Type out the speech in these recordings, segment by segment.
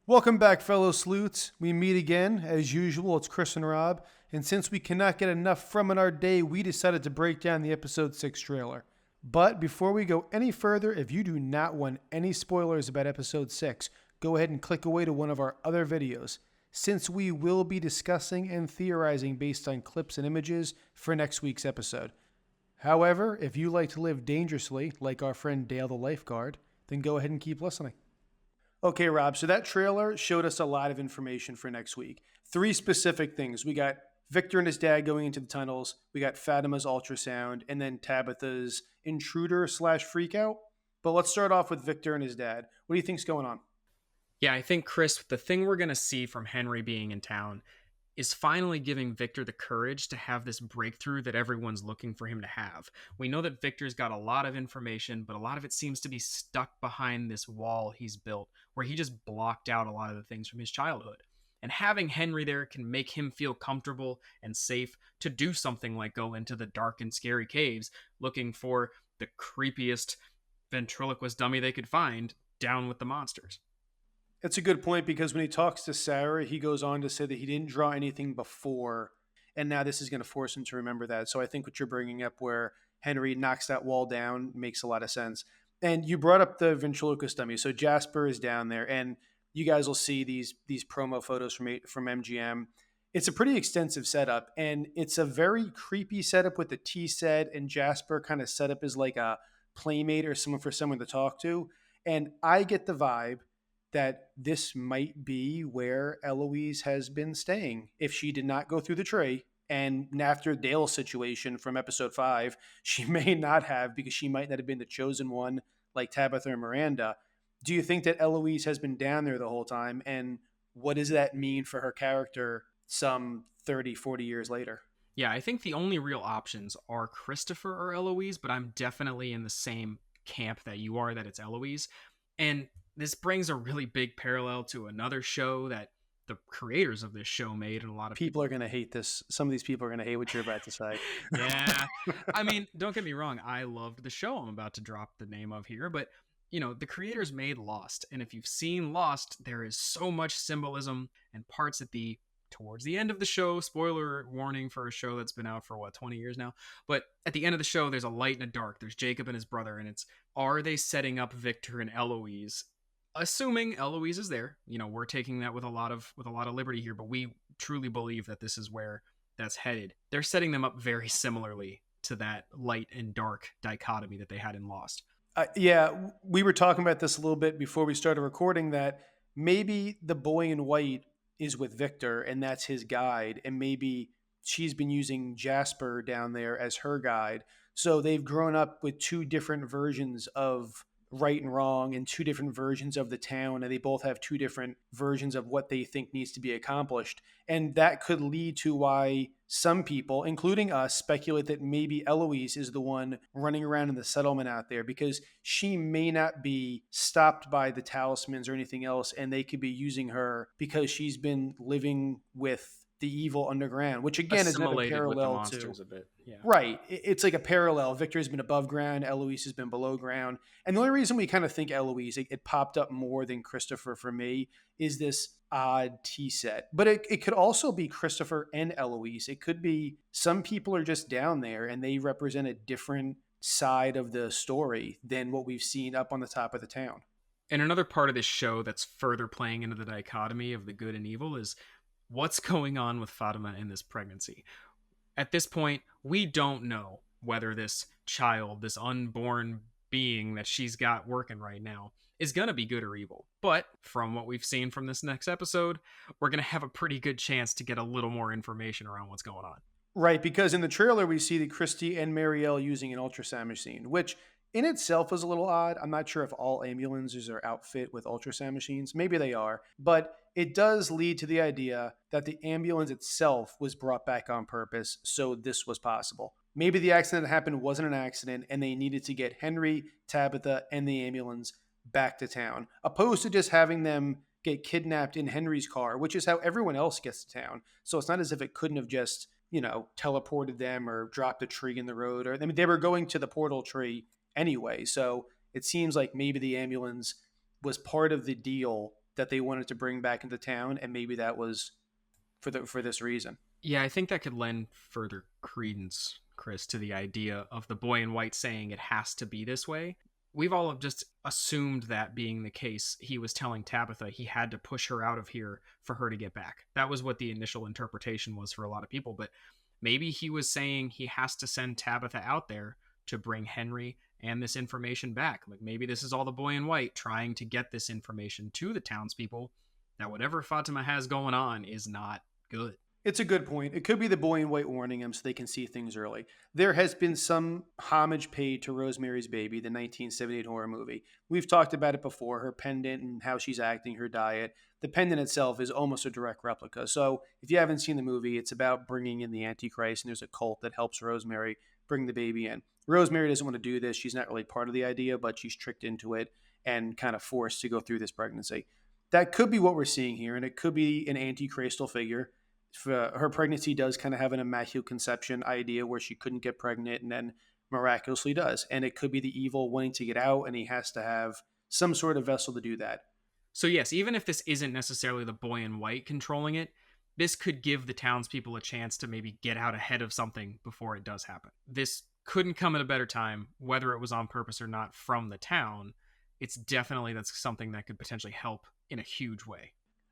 Welcome back, fellow sleuths. We meet again. As usual, it's Chris and Rob. And since we cannot get enough from in our day, we decided to break down the episode 6 trailer. But before we go any further, if you do not want any spoilers about episode 6, go ahead and click away to one of our other videos, since we will be discussing and theorizing based on clips and images for next week's episode. However, if you like to live dangerously, like our friend Dale the lifeguard, then go ahead and keep listening. Okay, Rob, so that trailer showed us a lot of information for next week. 3 specific things. We got Victor and his dad going into the tunnels. We got Fatima's ultrasound, and then Tabitha's intruder / freakout. But let's start off with Victor and his dad. What do you think's going on? Yeah, I think, Chris, the thing we're going to see from Henry being in town is finally giving Victor the courage to have this breakthrough that everyone's looking for him to have. We know that Victor's got a lot of information, but a lot of it seems to be stuck behind this wall he's built, where he just blocked out a lot of the things from his childhood. And having Henry there can make him feel comfortable and safe to do something like go into the dark and scary caves looking for the creepiest ventriloquist dummy they could find down with the monsters. It's a good point because when he talks to Sarah, he goes on to say that he didn't draw anything before, and now this is going to force him to remember that. So I think what you're bringing up where Henry knocks that wall down makes a lot of sense. And you brought up the ventriloquist dummy. So Jasper is down there, and you guys will see these promo photos from MGM. It's a pretty extensive setup, and it's a very creepy setup with the tea set, and Jasper kind of set up as like a playmate or someone for someone to talk to. And I get the vibe that this might be where Eloise has been staying if she did not go through the tree. And after Dale's situation from episode 5, she may not have, because she might not have been the chosen one like Tabitha or Miranda. Do you think that Eloise has been down there the whole time? And what does that mean for her character some 30, 40 years later? Yeah, I think the only real options are Christopher or Eloise, but I'm definitely in the same camp that you are, that it's Eloise. And this brings a really big parallel to another show that the creators of this show made, and a lot of people are going to hate this. Some of these people are going to hate what you're about to say. Yeah. I mean, don't get me wrong. I loved the show I'm about to drop the name of here, but the creators made Lost. And if you've seen Lost, there is so much symbolism and parts towards the end of the show, spoiler warning for a show that's been out for 20 years now. But at the end of the show, there's a light and a dark. There's Jacob and his brother, and are they setting up Victor and Eloise? Assuming Eloise is there, we're taking that with a lot of liberty here, but we truly believe that this is where that's headed. They're setting them up very similarly to that light and dark dichotomy that they had in Lost. Yeah, we were talking about this a little bit before we started recording, that maybe the boy in white is with Victor and that's his guide, and maybe she's been using Jasper down there as her guide. So they've grown up with 2 different versions of right and wrong and 2 different versions of the town, and they both have 2 different versions of what they think needs to be accomplished. And that could lead to why some people, including us, speculate that maybe Eloise is the one running around in the settlement out there, because she may not be stopped by the talismans or anything else, and they could be using her because she's been living with the evil underground, which again is another parallel with the monsters to a bit. Yeah. Right. It's like a parallel. Victor has been above ground. Eloise has been below ground. And the only reason we kind of think Eloise, it popped up more than Christopher for me, is this odd tea set. But it could also be Christopher and Eloise. It could be some people are just down there and they represent a different side of the story than what we've seen up on the top of the town. And another part of this show that's further playing into the dichotomy of the good and evil is what's going on with Fatima in this pregnancy. At this point, we don't know whether this child, this unborn being that she's got working right now, is going to be good or evil. But from what we've seen from this next episode, we're going to have a pretty good chance to get a little more information around what's going on. Right, because in the trailer, we see that Christy and Marielle using an ultrasound machine, which in itself is a little odd. I'm not sure if all ambulances are outfit with ultrasound machines. Maybe they are. But it does lead to the idea that the ambulance itself was brought back on purpose, so this was possible. Maybe the accident that happened wasn't an accident, and they needed to get Henry, Tabitha, and the ambulance back to town, opposed to just having them get kidnapped in Henry's car, which is how everyone else gets to town. So it's not as if it couldn't have just, teleported them or dropped a tree in the road. Or they were going to the portal tree anyway. So it seems like maybe the ambulance was part of the deal that they wanted to bring back into town, and maybe that was for this reason. Yeah, I think that could lend further credence, Chris, to the idea of the boy in white saying it has to be this way. We've all just assumed that being the case, he was telling Tabitha he had to push her out of here for her to get back. That was what the initial interpretation was for a lot of people. But maybe he was saying he has to send Tabitha out there to bring Henry and this information back. Like maybe this is all the boy in white trying to get this information to the townspeople that whatever Fatima has going on is not good. It's a good point. It could be the boy in white warning him so they can see things early. There has been some homage paid to Rosemary's Baby, the 1978 horror movie. We've talked about it before, her pendant and how she's acting, her diet. The pendant itself is almost a direct replica. So if you haven't seen the movie, it's about bringing in the Antichrist, and there's a cult that helps Rosemary bring the baby in. Rosemary doesn't want to do this. She's not really part of the idea, but she's tricked into it and kind of forced to go through this pregnancy. That could be what we're seeing here, and it could be an antichristal figure. Her pregnancy does kind of have an immaculate conception idea where she couldn't get pregnant and then miraculously does. And it could be the evil wanting to get out, and he has to have some sort of vessel to do that. So yes, even if this isn't necessarily the boy in white controlling it, this could give the townspeople a chance to maybe get out ahead of something before it does happen. This couldn't come at a better time, whether it was on purpose or not from the town. It's definitely that's something that could potentially help in a huge way.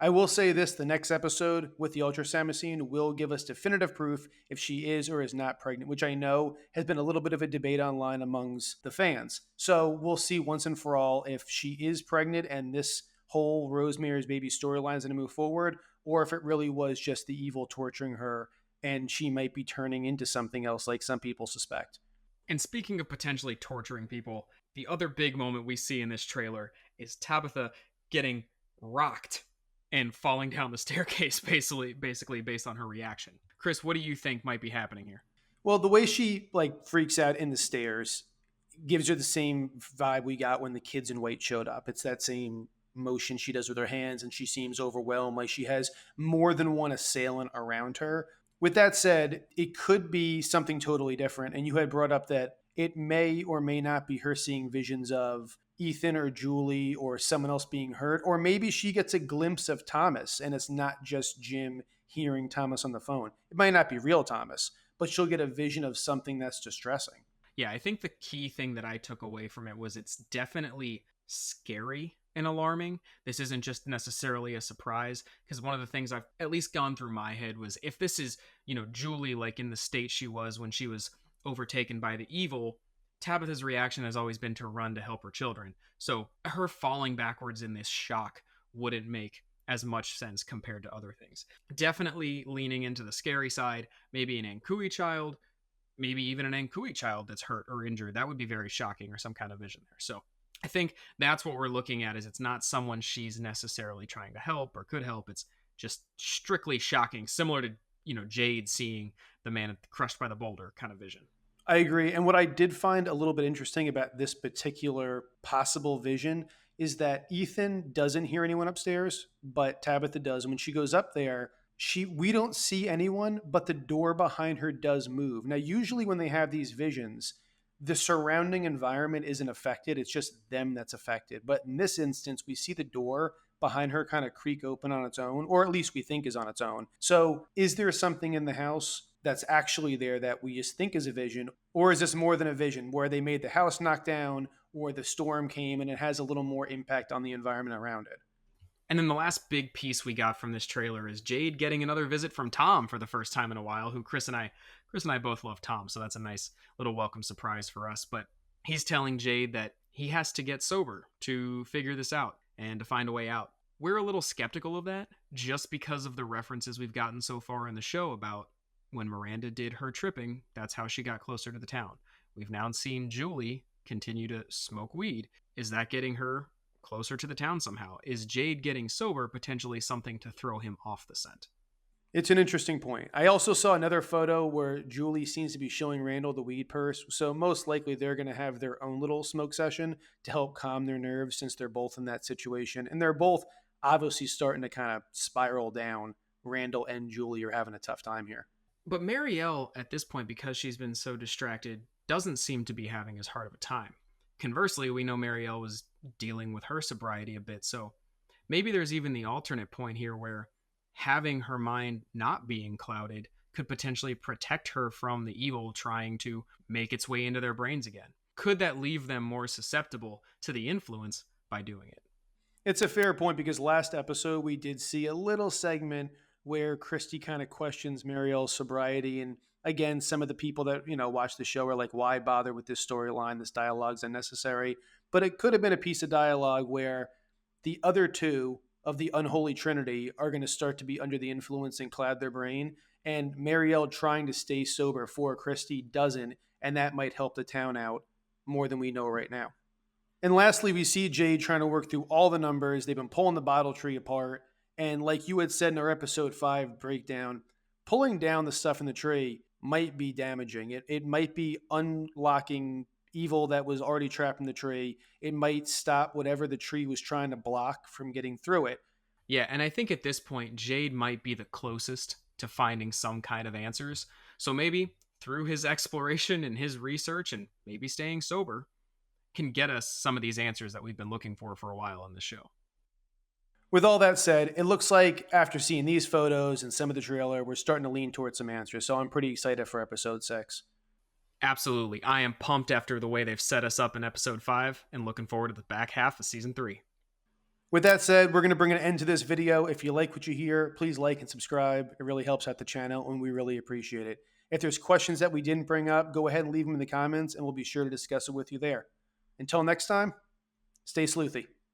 I will say this, the next episode with the ultrasound machine will give us definitive proof if she is or is not pregnant, which I know has been a little bit of a debate online amongst the fans. So we'll see once and for all if she is pregnant and this whole Rosemary's Baby storyline is going to move forward, or if it really was just the evil torturing her and she might be turning into something else like some people suspect. And speaking of potentially torturing people, the other big moment we see in this trailer is Tabitha getting rocked and falling down the staircase, basically based on her reaction. Chris, what do you think might be happening here? Well, the way she freaks out in the stairs gives her the same vibe we got when the kids in white showed up. It's that same motion she does with her hands, and she seems overwhelmed, like she has more than one assailant around her. With that said, it could be something totally different. And you had brought up that it may or may not be her seeing visions of Ethan or Julie or someone else being hurt, or maybe she gets a glimpse of Thomas and it's not just Jim hearing Thomas on the phone. It might not be real Thomas, but she'll get a vision of something that's distressing. Yeah, I think the key thing that I took away from it was it's definitely scary and alarming. This isn't just necessarily a surprise, because one of the things I've at least gone through my head was if this is, Julie, like in the state she was when she was overtaken by the evil, Tabitha's reaction has always been to run to help her children. So her falling backwards in this shock wouldn't make as much sense compared to other things. Definitely leaning into the scary side, maybe an Ankui child, maybe even an Ankui child that's hurt or injured. That would be very shocking, or some kind of vision there. So I think that's what we're looking at, is it's not someone she's necessarily trying to help or could help. It's just strictly shocking, similar to, Jade seeing the man crushed by the boulder kind of vision. I agree. And what I did find a little bit interesting about this particular possible vision is that Ethan doesn't hear anyone upstairs, but Tabitha does. And when she goes up there, we don't see anyone, but the door behind her does move. Now, usually when they have these visions, the surrounding environment isn't affected. It's just them that's affected. But in this instance, we see the door behind her kind of creak open on its own, or at least we think is on its own. So is there something in the house that's actually there that we just think is a vision? Or is this more than a vision where they made the house knock down or the storm came and it has a little more impact on the environment around it? And then the last big piece we got from this trailer is Jade getting another visit from Tom for the first time in a while, who Chris and I both love Tom, so that's a nice little welcome surprise for us. But he's telling Jade that he has to get sober to figure this out and to find a way out. We're a little skeptical of that just because of the references we've gotten so far in the show about when Miranda did her tripping, that's how she got closer to the town. We've now seen Julie continue to smoke weed. Is that getting her closer to the town somehow? Is Jade getting sober potentially something to throw him off the scent? It's an interesting point. I also saw another photo where Julie seems to be showing Randall the weed purse. So most likely they're going to have their own little smoke session to help calm their nerves, since they're both in that situation. And they're both obviously starting to kind of spiral down. Randall and Julie are having a tough time here. But Marielle, at this point, because she's been so distracted, doesn't seem to be having as hard of a time. Conversely, we know Marielle was dealing with her sobriety a bit, so Maybe there's even the alternate point here where having her mind not being clouded could potentially protect her from the evil trying to make its way into their brains again. Could that leave them more susceptible to the influence by doing it? It's a fair point because last episode we did see a little segment where Christy kind of questions Marielle's sobriety. And again, some of the people that, watch the show are like, why bother with this storyline? This dialogue's unnecessary. But it could have been a piece of dialogue where the other two of the Unholy Trinity are going to start to be under the influence and cloud their brain. And Marielle trying to stay sober for Christy doesn't. And that might help the town out more than we know right now. And lastly, we see Jade trying to work through all the numbers. They've been pulling the bottle tree apart. And like you had said in our episode 5 breakdown, pulling down the stuff in the tree might be damaging. It might be unlocking evil that was already trapped in the tree. It might stop whatever the tree was trying to block from getting through it. Yeah, and I think at this point, Jade might be the closest to finding some kind of answers. So maybe through his exploration and his research and maybe staying sober, can get us some of these answers that we've been looking for a while on the show. With all that said, it looks like after seeing these photos and some of the trailer, we're starting to lean towards some answers. So I'm pretty excited for episode 6. Absolutely. I am pumped after the way they've set us up in episode 5 and looking forward to the back half of season 3. With that said, we're going to bring an end to this video. If you like what you hear, please like and subscribe. It really helps out the channel and we really appreciate it. If there's questions that we didn't bring up, go ahead and leave them in the comments and we'll be sure to discuss it with you there. Until next time, stay sleuthy.